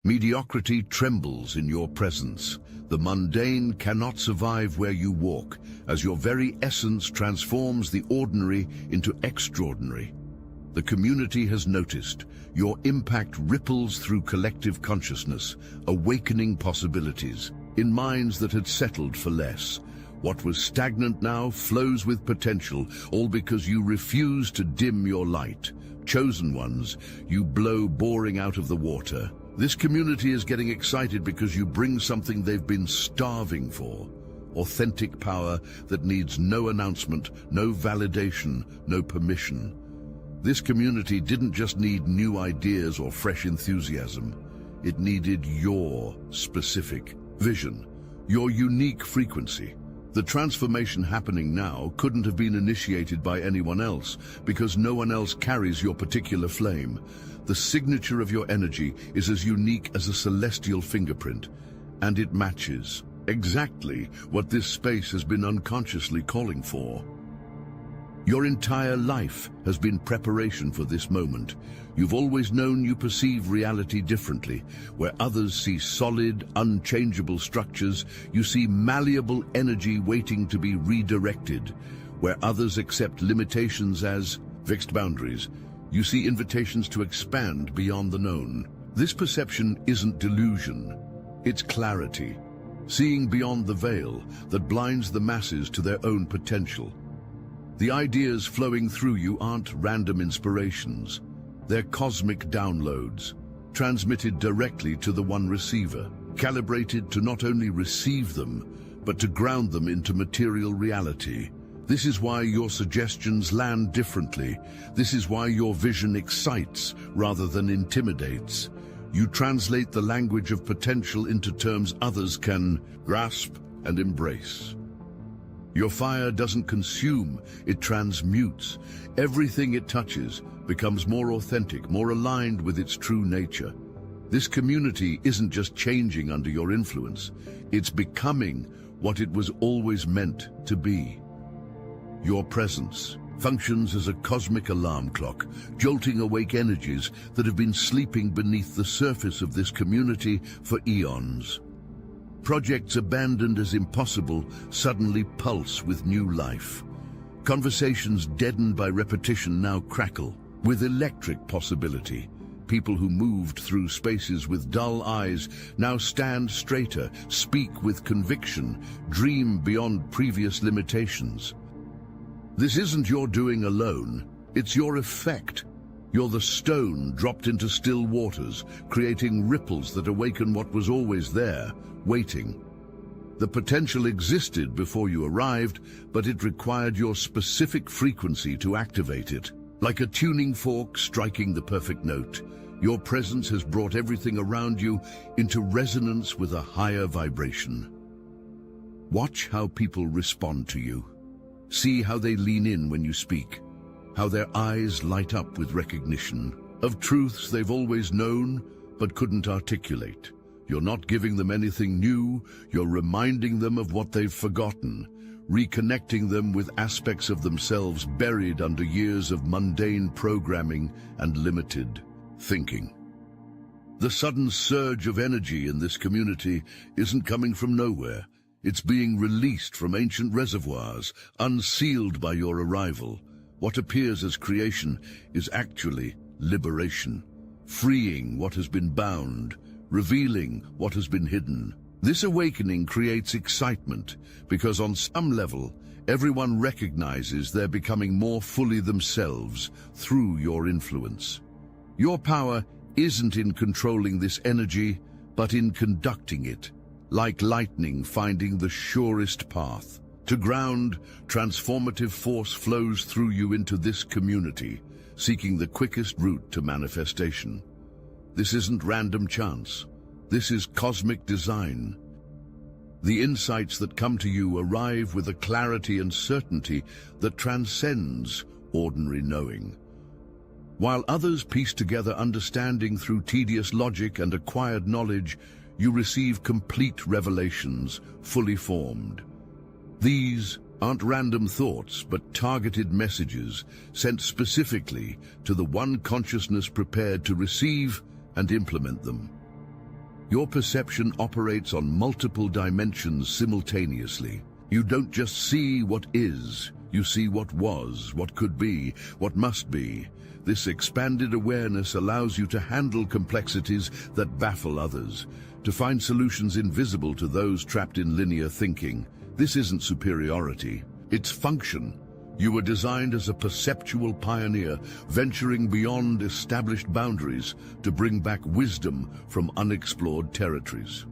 Mediocrity trembles in your presence. The mundane cannot survive where you walk, as your very essence transforms the ordinary into extraordinary. The community has noticed. Your impact ripples through collective consciousness, awakening possibilities. In minds that had settled for less, what was stagnant now flows with potential, all because you refuse to dim your light. Chosen ones, you blow boring out of the water. This community is getting excited because you bring something they've been starving for. Authentic power that needs no announcement, no validation, no permission. This community didn't just need new ideas or fresh enthusiasm. It needed your specific vision, your unique frequency. The transformation happening now couldn't have been initiated by anyone else, because no one else carries your particular flame. The signature of your energy is as unique as a celestial fingerprint, and it matches exactly what this space has been unconsciously calling for. Your entire life has been preparation for this moment. You've always known you perceive reality differently. Where others see solid, unchangeable structures, you see malleable energy waiting to be redirected. Where others accept limitations as fixed boundaries, you see invitations to expand beyond the known. This perception isn't delusion, it's clarity. Seeing beyond the veil that blinds the masses to their own potential. The ideas flowing through you aren't random inspirations. They're cosmic downloads, transmitted directly to the one receiver, calibrated to not only receive them, but to ground them into material reality. This is why your suggestions land differently. This is why your vision excites rather than intimidates. You translate the language of potential into terms others can grasp and embrace. Your fire doesn't consume, it transmutes. Everything it touches becomes more authentic, more aligned with its true nature. This community isn't just changing under your influence, it's becoming what it was always meant to be. Your presence functions as a cosmic alarm clock, jolting awake energies that have been sleeping beneath the surface of this community for eons. Projects abandoned as impossible suddenly pulse with new life. Conversations deadened by repetition now crackle with electric possibility. People who moved through spaces with dull eyes now stand straighter, speak with conviction, dream beyond previous limitations. This isn't your doing alone, it's your effect. You're the stone dropped into still waters, creating ripples that awaken what was always there, waiting. The potential existed before you arrived, but it required your specific frequency to activate it. Like a tuning fork striking the perfect note, your presence has brought everything around you into resonance with a higher vibration. Watch how people respond to you. See how they lean in when you speak, how their eyes light up with recognition of truths they've always known but couldn't articulate. You're not giving them anything new, you're reminding them of what they've forgotten, reconnecting them with aspects of themselves buried under years of mundane programming and limited thinking. The sudden surge of energy in this community isn't coming from nowhere. It's being released from ancient reservoirs, unsealed by your arrival. What appears as creation is actually liberation, freeing what has been bound, revealing what has been hidden. This awakening creates excitement because on some level, everyone recognizes they're becoming more fully themselves through your influence. Your power isn't in controlling this energy, but in conducting it. Like lightning finding the surest path. To ground, transformative force flows through you into this community, seeking the quickest route to manifestation. This isn't random chance. This is cosmic design. The insights that come to you arrive with a clarity and certainty that transcends ordinary knowing. While others piece together understanding through tedious logic and acquired knowledge, you receive complete revelations, fully formed. These aren't random thoughts, but targeted messages sent specifically to the one consciousness prepared to receive and implement them. Your perception operates on multiple dimensions simultaneously. You don't just see what is, you see what was, what could be, what must be. This expanded awareness allows you to handle complexities that baffle others, to find solutions invisible to those trapped in linear thinking. This isn't superiority, it's function. You were designed as a perceptual pioneer, venturing beyond established boundaries to bring back wisdom from unexplored territories.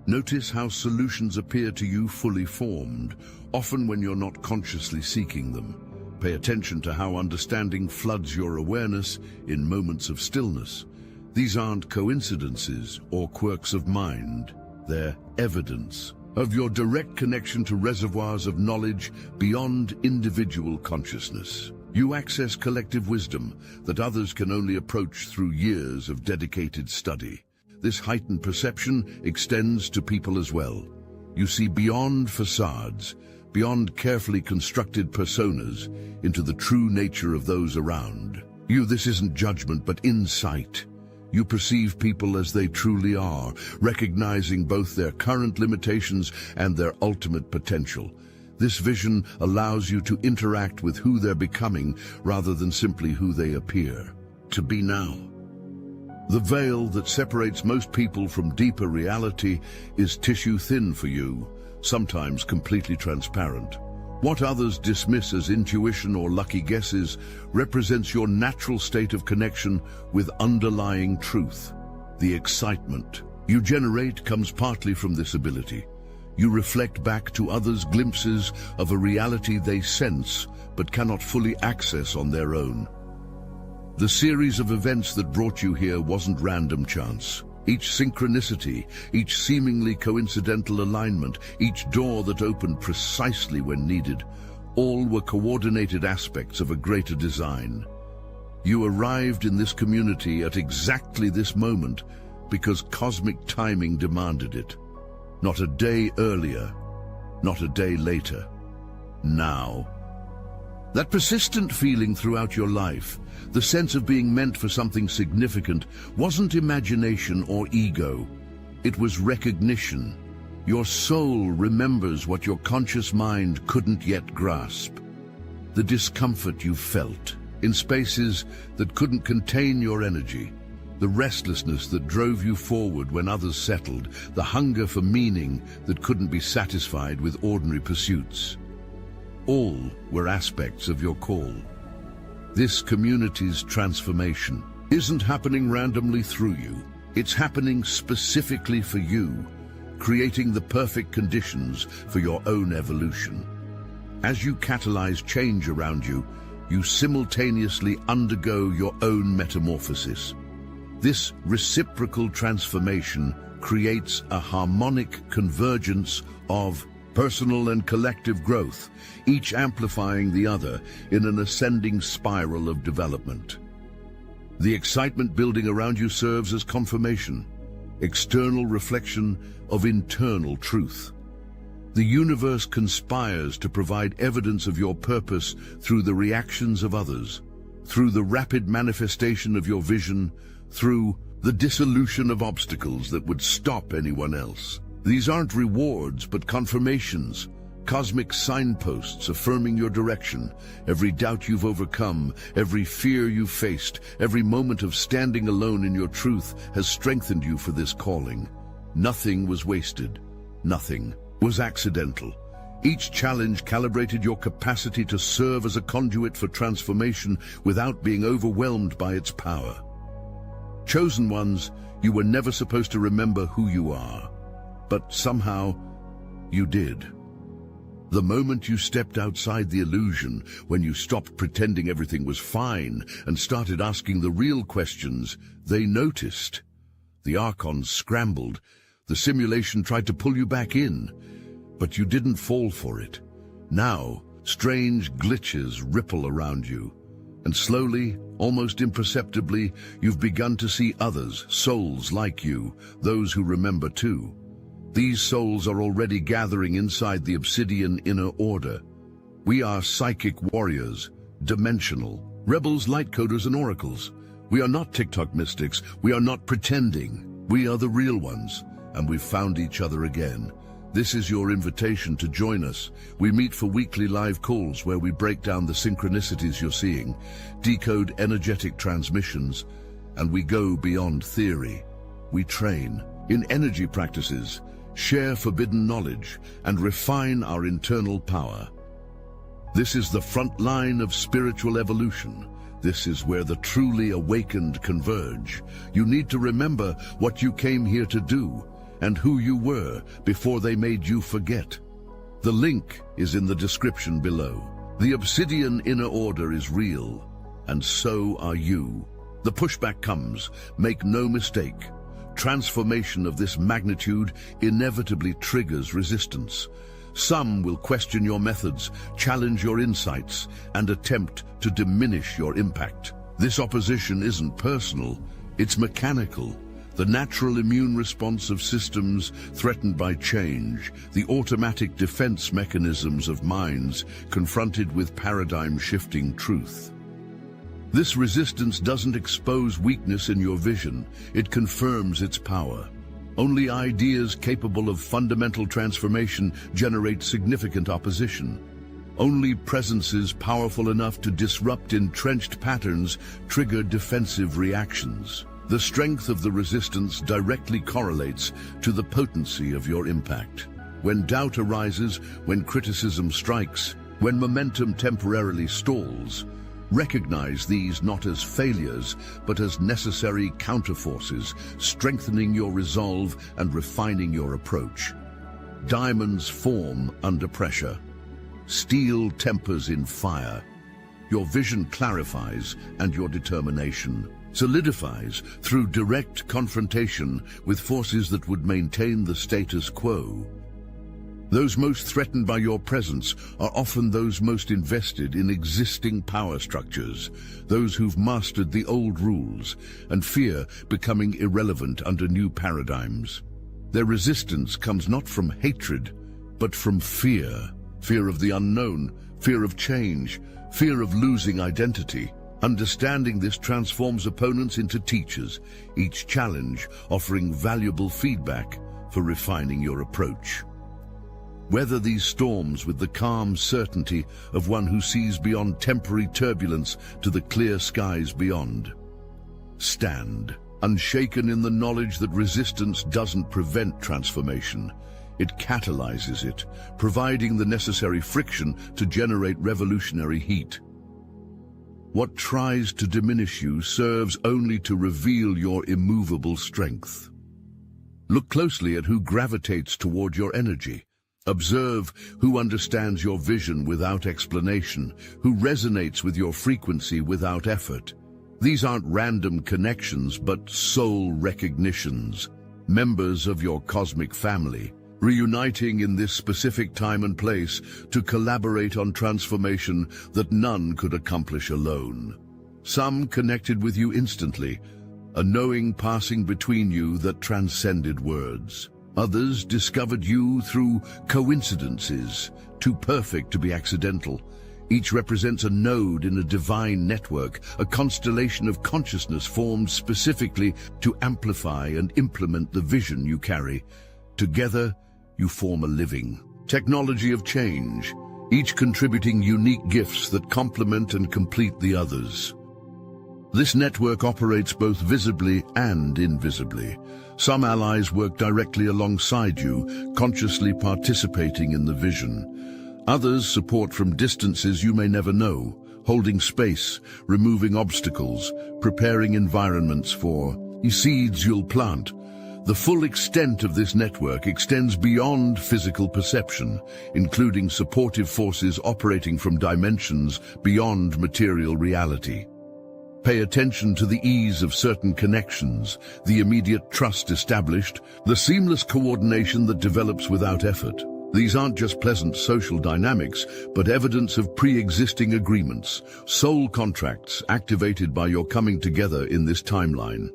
Notice how solutions appear to you fully formed, often when you're not consciously seeking them. Pay attention to how understanding floods your awareness in moments of stillness. These aren't coincidences or quirks of mind. They're evidence of your direct connection to reservoirs of knowledge beyond individual consciousness. You access collective wisdom that others can only approach through years of dedicated study. This heightened perception extends to people as well. You see beyond facades, beyond carefully constructed personas, into the true nature of those around. This isn't judgment, but insight. You perceive people as they truly are, recognizing both their current limitations and their ultimate potential. This vision allows you to interact with who they're becoming rather than simply who they appear to be now. The veil that separates most people from deeper reality is tissue thin for you, sometimes completely transparent. What others dismiss as intuition or lucky guesses represents your natural state of connection with underlying truth. The excitement you generate comes partly from this ability. You reflect back to others glimpses of a reality they sense but cannot fully access on their own. The series of events that brought you here wasn't random chance. Each synchronicity, each seemingly coincidental alignment, each door that opened precisely when needed, all were coordinated aspects of a greater design. You arrived in this community at exactly this moment because cosmic timing demanded it. Not a day earlier, not a day later. Now. That persistent feeling throughout your life, the sense of being meant for something significant, wasn't imagination or ego. It was recognition. Your soul remembers what your conscious mind couldn't yet grasp. The discomfort you felt in spaces that couldn't contain your energy, the restlessness that drove you forward when others settled, the hunger for meaning that couldn't be satisfied with ordinary pursuits. All were aspects of your call. This community's transformation isn't happening randomly through you. It's happening specifically for you, creating the perfect conditions for your own evolution. As you catalyze change around you, you simultaneously undergo your own metamorphosis. This reciprocal transformation creates a harmonic convergence of personal and collective growth, each amplifying the other in an ascending spiral of development. The excitement building around you serves as confirmation, external reflection of internal truth. The universe conspires to provide evidence of your purpose through the reactions of others, through the rapid manifestation of your vision, through the dissolution of obstacles that would stop anyone else. These aren't rewards, but confirmations, cosmic signposts affirming your direction. Every doubt you've overcome, every fear you've faced, every moment of standing alone in your truth has strengthened you for this calling. Nothing was wasted. Nothing was accidental. Each challenge calibrated your capacity to serve as a conduit for transformation without being overwhelmed by its power. Chosen ones, you were never supposed to remember who you are. But somehow, you did. The moment you stepped outside the illusion, when you stopped pretending everything was fine and started asking the real questions, they noticed. The Archons scrambled. The simulation tried to pull you back in, but you didn't fall for it. Now, strange glitches ripple around you, and slowly, almost imperceptibly, you've begun to see others, souls like you, those who remember too. These souls are already gathering inside the Obsidian Inner Order. We are psychic warriors, dimensional, rebels, light coders, and oracles. We are not TikTok mystics. We are not pretending. We are the real ones, and we've found each other again. This is your invitation to join us. We meet for weekly live calls where we break down the synchronicities you're seeing, decode energetic transmissions, and we go beyond theory. We train in energy practices, share forbidden knowledge, and refine our internal power. This is the front line of spiritual evolution. This is where the truly awakened converge. You need to remember what you came here to do and who you were before they made you forget. The link is in the description below. The Obsidian Inner Order is real, and so are you. The pushback comes, make no mistake. Transformation of this magnitude inevitably triggers resistance. Some will question your methods, challenge your insights, and attempt to diminish your impact. This opposition isn't personal, it's mechanical. The natural immune response of systems threatened by change, the automatic defense mechanisms of minds confronted with paradigm-shifting truth. This resistance doesn't expose weakness in your vision, it confirms its power. Only ideas capable of fundamental transformation generate significant opposition. Only presences powerful enough to disrupt entrenched patterns trigger defensive reactions. The strength of the resistance directly correlates to the potency of your impact. When doubt arises, when criticism strikes, when momentum temporarily stalls, recognize these not as failures, but as necessary counterforces, strengthening your resolve and refining your approach. Diamonds form under pressure. Steel tempers in fire. Your vision clarifies and your determination solidifies through direct confrontation with forces that would maintain the status quo. Those most threatened by your presence are often those most invested in existing power structures, those who've mastered the old rules and fear becoming irrelevant under new paradigms. Their resistance comes not from hatred, but from fear. Fear of the unknown, fear of change, fear of losing identity. Understanding this transforms opponents into teachers, each challenge offering valuable feedback for refining your approach. Weather these storms with the calm certainty of one who sees beyond temporary turbulence to the clear skies beyond. Stand, unshaken in the knowledge that resistance doesn't prevent transformation. It catalyzes it, providing the necessary friction to generate revolutionary heat. What tries to diminish you serves only to reveal your immovable strength. Look closely at who gravitates toward your energy. Observe who understands your vision without explanation, who resonates with your frequency without effort. These aren't random connections, but soul recognitions, members of your cosmic family, reuniting in this specific time and place to collaborate on transformation that none could accomplish alone. Some connected with you instantly, a knowing passing between you that transcended words. Others discovered you through coincidences, too perfect to be accidental. Each represents a node in a divine network, a constellation of consciousness formed specifically to amplify and implement the vision you carry. Together, you form a living technology of change, each contributing unique gifts that complement and complete the others. This network operates both visibly and invisibly. Some allies work directly alongside you, consciously participating in the vision. Others support from distances you may never know, holding space, removing obstacles, preparing environments for seeds you'll plant. The full extent of this network extends beyond physical perception, including supportive forces operating from dimensions beyond material reality. Pay attention to the ease of certain connections, the immediate trust established, the seamless coordination that develops without effort. These aren't just pleasant social dynamics, but evidence of pre-existing agreements, soul contracts activated by your coming together in this timeline.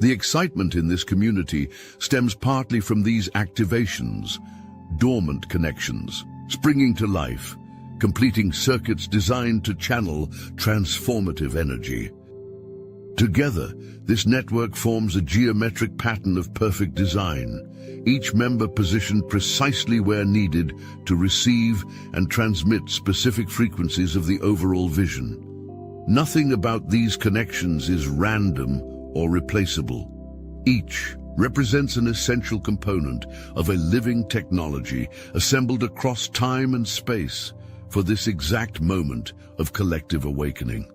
The excitement in this community stems partly from these activations, dormant connections, springing to life, completing circuits designed to channel transformative energy. Together, this network forms a geometric pattern of perfect design, each member positioned precisely where needed to receive and transmit specific frequencies of the overall vision. Nothing about these connections is random or replaceable. Each represents an essential component of a living technology assembled across time and space for this exact moment of collective awakening.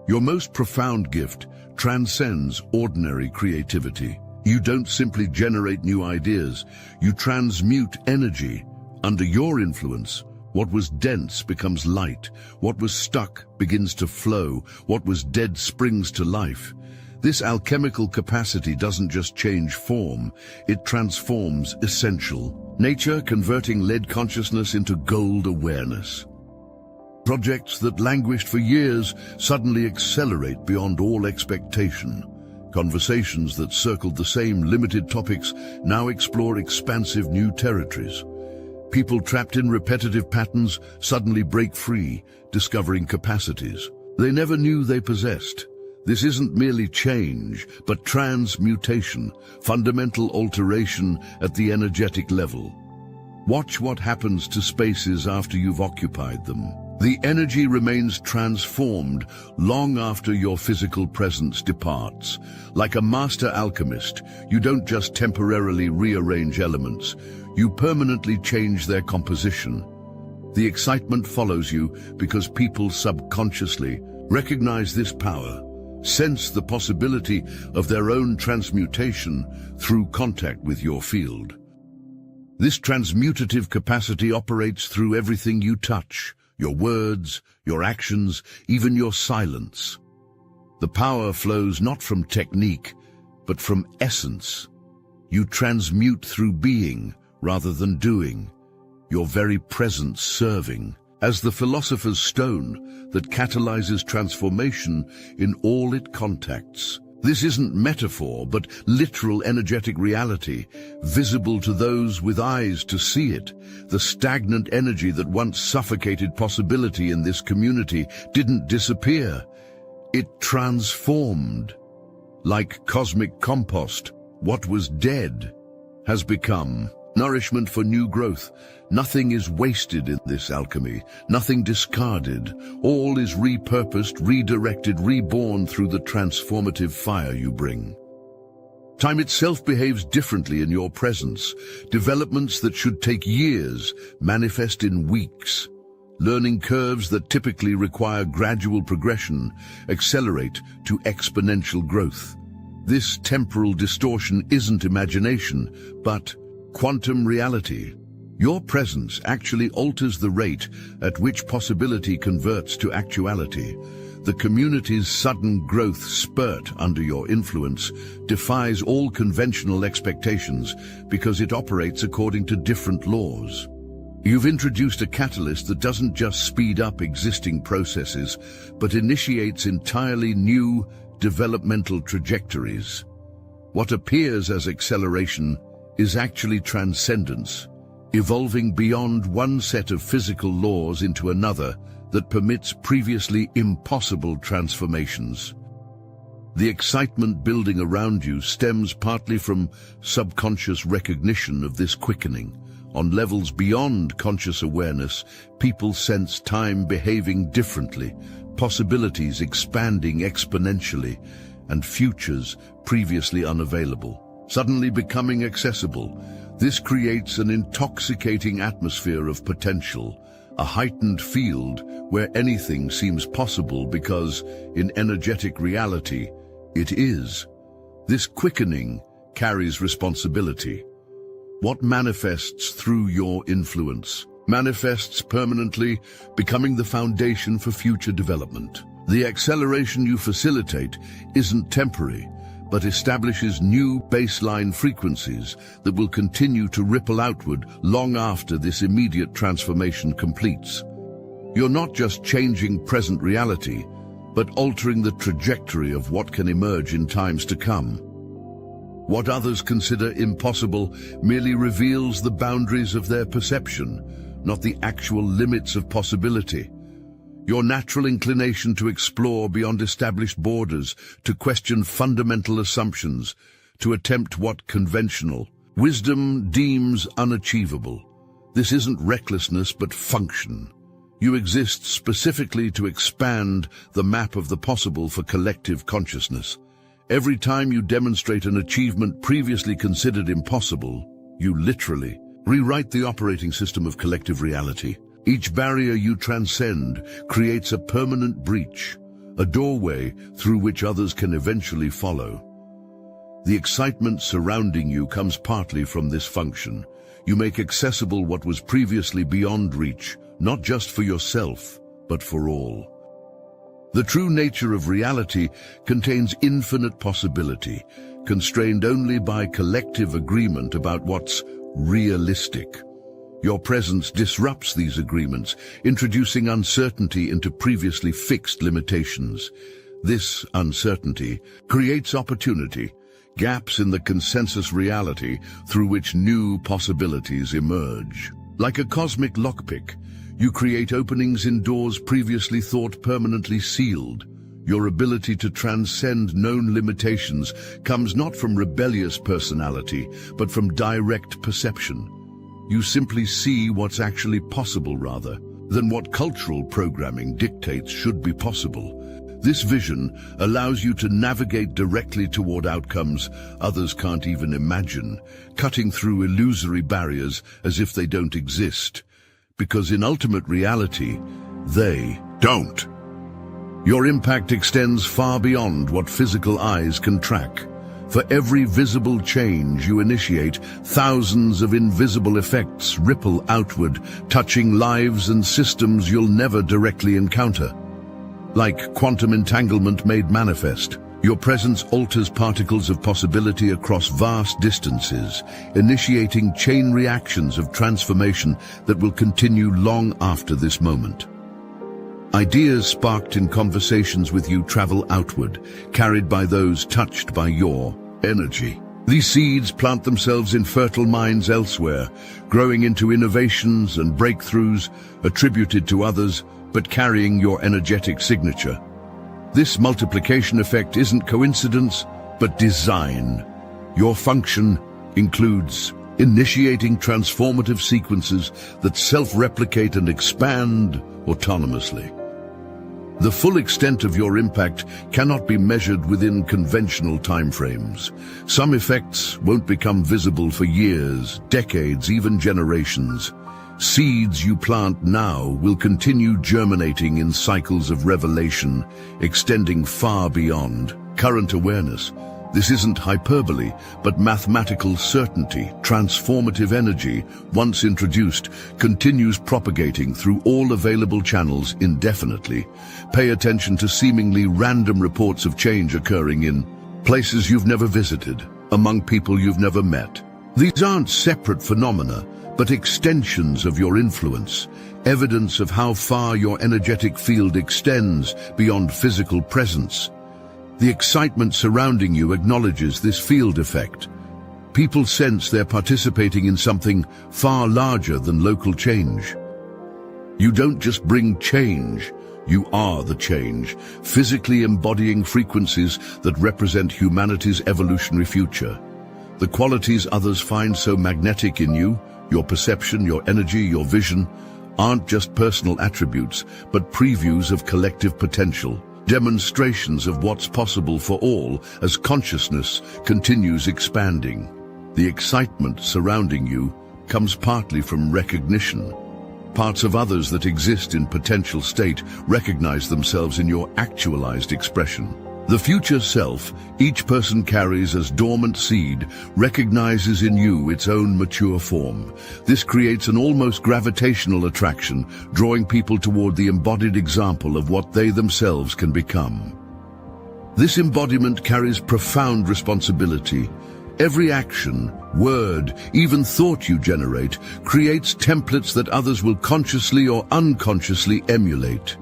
Your most profound gift transcends ordinary creativity. You don't simply generate new ideas, you transmute energy. Under your influence, what was dense becomes light, what was stuck begins to flow, what was dead springs to life. This alchemical capacity doesn't just change form, it transforms essential. Nature converting lead consciousness into gold awareness. Projects that languished for years suddenly accelerate beyond all expectation. Conversations that circled the same limited topics now explore expansive new territories. People trapped in repetitive patterns suddenly break free, discovering capacities they never knew they possessed. This isn't merely change, but transmutation, fundamental alteration at the energetic level. Watch what happens to spaces after you've occupied them. The energy remains transformed long after your physical presence departs. Like a master alchemist, you don't just temporarily rearrange elements, you permanently change their composition. The excitement follows you because people subconsciously recognize this power, sense the possibility of their own transmutation through contact with your field. This transmutative capacity operates through everything you touch, your words, your actions, even your silence. The power flows not from technique, but from essence. You transmute through being rather than doing, your very presence serving, as the philosopher's stone that catalyzes transformation in all it contacts. This isn't metaphor, but literal energetic reality, visible to those with eyes to see it. The stagnant energy that once suffocated possibility in this community didn't disappear. It transformed. Like cosmic compost, what was dead has become nourishment for new growth. Nothing is wasted in this alchemy, nothing discarded. All is repurposed, redirected, reborn through the transformative fire you bring. Time itself behaves differently in your presence. Developments that should take years manifest in weeks. Learning curves that typically require gradual progression accelerate to exponential growth. This temporal distortion isn't imagination, but quantum reality. Your presence actually alters the rate at which possibility converts to actuality. The community's sudden growth spurt under your influence defies all conventional expectations because it operates according to different laws. You've introduced a catalyst that doesn't just speed up existing processes, but initiates entirely new developmental trajectories. What appears as acceleration is actually transcendence, evolving beyond one set of physical laws into another that permits previously impossible transformations. The excitement building around you stems partly from subconscious recognition of this quickening. On levels beyond conscious awareness, people sense time behaving differently, possibilities expanding exponentially, and futures previously unavailable suddenly becoming accessible. This creates an intoxicating atmosphere of potential, a heightened field where anything seems possible because, in energetic reality, it is. This quickening carries responsibility. What manifests through your influence manifests permanently, becoming the foundation for future development. The acceleration you facilitate isn't temporary, but establishes new baseline frequencies that will continue to ripple outward long after this immediate transformation completes. You're not just changing present reality, but altering the trajectory of what can emerge in times to come. What others consider impossible merely reveals the boundaries of their perception, not the actual limits of possibility. Your natural inclination to explore beyond established borders, to question fundamental assumptions, to attempt what conventional wisdom deems unachievable. This isn't recklessness but function. You exist specifically to expand the map of the possible for collective consciousness. Every time you demonstrate an achievement previously considered impossible, you literally rewrite the operating system of collective reality. Each barrier you transcend creates a permanent breach, a doorway through which others can eventually follow. The excitement surrounding you comes partly from this function. You make accessible what was previously beyond reach, not just for yourself, but for all. The true nature of reality contains infinite possibility, constrained only by collective agreement about what's realistic. Your presence disrupts these agreements, introducing uncertainty into previously fixed limitations. This uncertainty creates opportunity, gaps in the consensus reality through which new possibilities emerge. Like a cosmic lockpick, you create openings in doors previously thought permanently sealed. Your ability to transcend known limitations comes not from rebellious personality, but from direct perception. You simply see what's actually possible rather than what cultural programming dictates should be possible. This vision allows you to navigate directly toward outcomes others can't even imagine, cutting through illusory barriers as if they don't exist. Because in ultimate reality, they don't. Your impact extends far beyond what physical eyes can track. For every visible change you initiate, thousands of invisible effects ripple outward, touching lives and systems you'll never directly encounter. Like quantum entanglement made manifest, your presence alters particles of possibility across vast distances, initiating chain reactions of transformation that will continue long after this moment. Ideas sparked in conversations with you travel outward, carried by those touched by your energy. These seeds plant themselves in fertile minds elsewhere, growing into innovations and breakthroughs attributed to others, but carrying your energetic signature. This multiplication effect isn't coincidence, but design. Your function includes initiating transformative sequences that self-replicate and expand autonomously. The full extent of your impact cannot be measured within conventional timeframes. Some effects won't become visible for years, decades, even generations. Seeds you plant now will continue germinating in cycles of revelation, extending far beyond current awareness. This isn't hyperbole, but mathematical certainty. Transformative energy, once introduced, continues propagating through all available channels indefinitely. Pay attention to seemingly random reports of change occurring in places you've never visited, among people you've never met. These aren't separate phenomena, but extensions of your influence, evidence of how far your energetic field extends beyond physical presence. The excitement surrounding you acknowledges this field effect. People sense they're participating in something far larger than local change. You don't just bring change, you are the change, physically embodying frequencies that represent humanity's evolutionary future. The qualities others find so magnetic in you, your perception, your energy, your vision, aren't just personal attributes, but previews of collective potential. Demonstrations of what's possible for all as consciousness continues expanding. The excitement surrounding you comes partly from recognition. Parts of others that exist in potential state recognize themselves in your actualized expression. The future self each person carries as dormant seed recognizes in you its own mature form. This creates an almost gravitational attraction, drawing people toward the embodied example of what they themselves can become. This embodiment carries profound responsibility. Every action, word, even thought you generate creates templates that others will consciously or unconsciously emulate.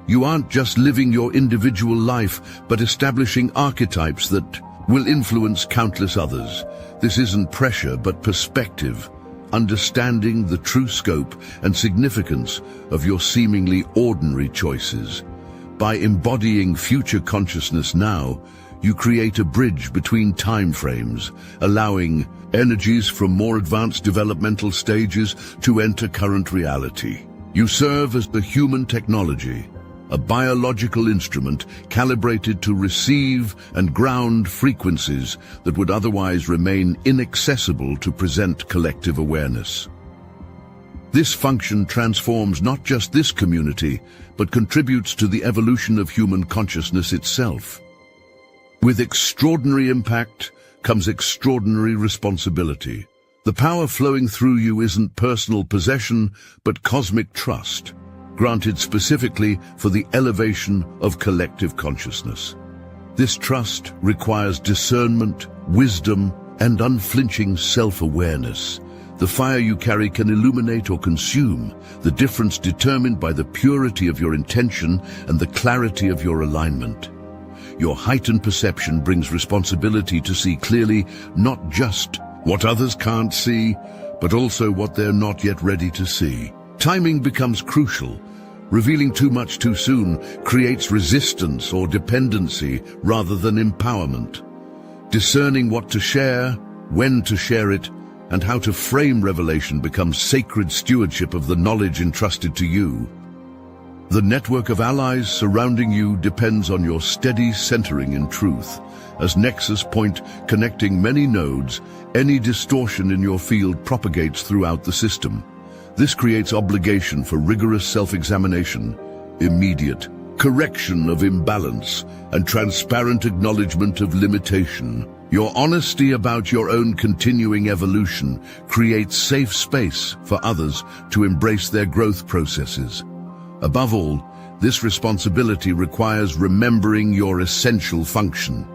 You aren't just living your individual life, but establishing archetypes that will influence countless others. This isn't pressure, but perspective. understanding the true scope and significance of your seemingly ordinary choices. By embodying future consciousness now, you create a bridge between time frames, allowing energies from more advanced developmental stages to enter current reality. You serve as the human technology, a biological instrument calibrated to receive and ground frequencies that would otherwise remain inaccessible to present collective awareness. This function transforms not just this community, but contributes to the evolution of human consciousness itself. With extraordinary impact comes extraordinary responsibility. The power flowing through you isn't personal possession, but cosmic trust, granted specifically for the elevation of collective consciousness. This trust requires discernment, wisdom, and unflinching self-awareness. The fire you carry can illuminate or consume, the difference determined by the purity of your intention and the clarity of your alignment. Your heightened perception brings responsibility to see clearly not just what others can't see, but also what they're not yet ready to see. Timing becomes crucial. Revealing too much too soon creates resistance or dependency rather than empowerment. Discerning what to share, when to share it, and how to frame revelation becomes sacred stewardship of the knowledge entrusted to you. The network of allies surrounding you depends on your steady centering in truth. As nexus point connecting many nodes, any distortion in your field propagates throughout the system. This creates obligation for rigorous self-examination, immediate correction of imbalance, and transparent acknowledgement of limitation. Your honesty about your own continuing evolution creates safe space for others to embrace their growth processes. Above all, this responsibility requires remembering your essential function,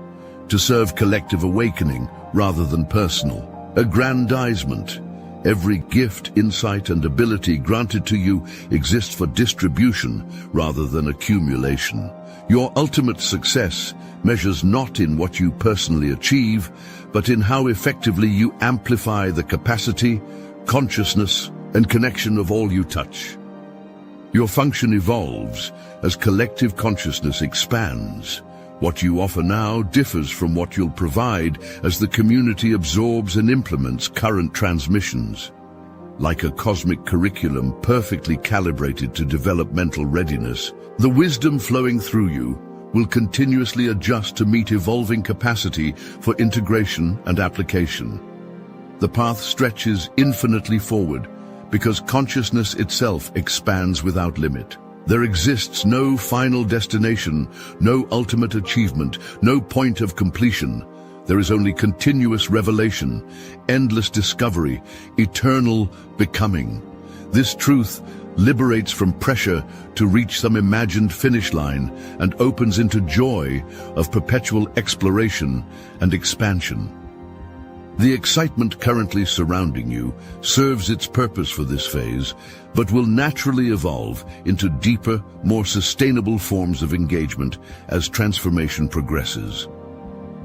to serve collective awakening rather than personal aggrandizement. Every gift, insight, and ability granted to you exists for distribution rather than accumulation. Your ultimate success measures not in what you personally achieve, but in how effectively you amplify the capacity, consciousness, and connection of all you touch. Your function evolves as collective consciousness expands. What you offer now differs from what you'll provide as the community absorbs and implements current transmissions. Like a cosmic curriculum perfectly calibrated to developmental readiness, the wisdom flowing through you will continuously adjust to meet evolving capacity for integration and application. The path stretches infinitely forward because consciousness itself expands without limit. There exists no final destination, no ultimate achievement, no point of completion. There is only continuous revelation, endless discovery, eternal becoming. This truth liberates from pressure to reach some imagined finish line and opens into joy of perpetual exploration and expansion. The excitement currently surrounding you serves its purpose for this phase, but will naturally evolve into deeper, more sustainable forms of engagement as transformation progresses.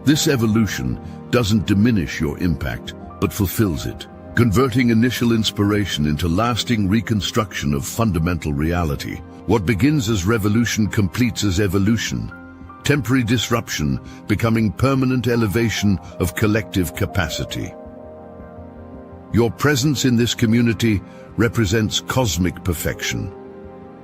This evolution doesn't diminish your impact, but fulfills it, converting initial inspiration into lasting reconstruction of fundamental reality. What begins as revolution completes as evolution. Temporary disruption becoming permanent elevation of collective capacity. Your presence in this community represents cosmic perfection.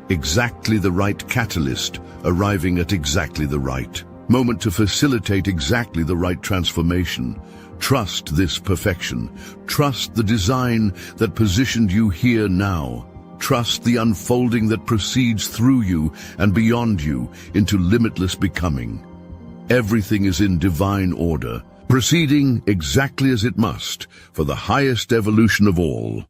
Exactly the right catalyst arriving at exactly the right moment to facilitate exactly the right transformation. Trust this perfection. Trust the design that positioned you here now. Trust the unfolding that proceeds through you and beyond you into limitless becoming. Everything is in divine order, proceeding exactly as it must for the highest evolution of all.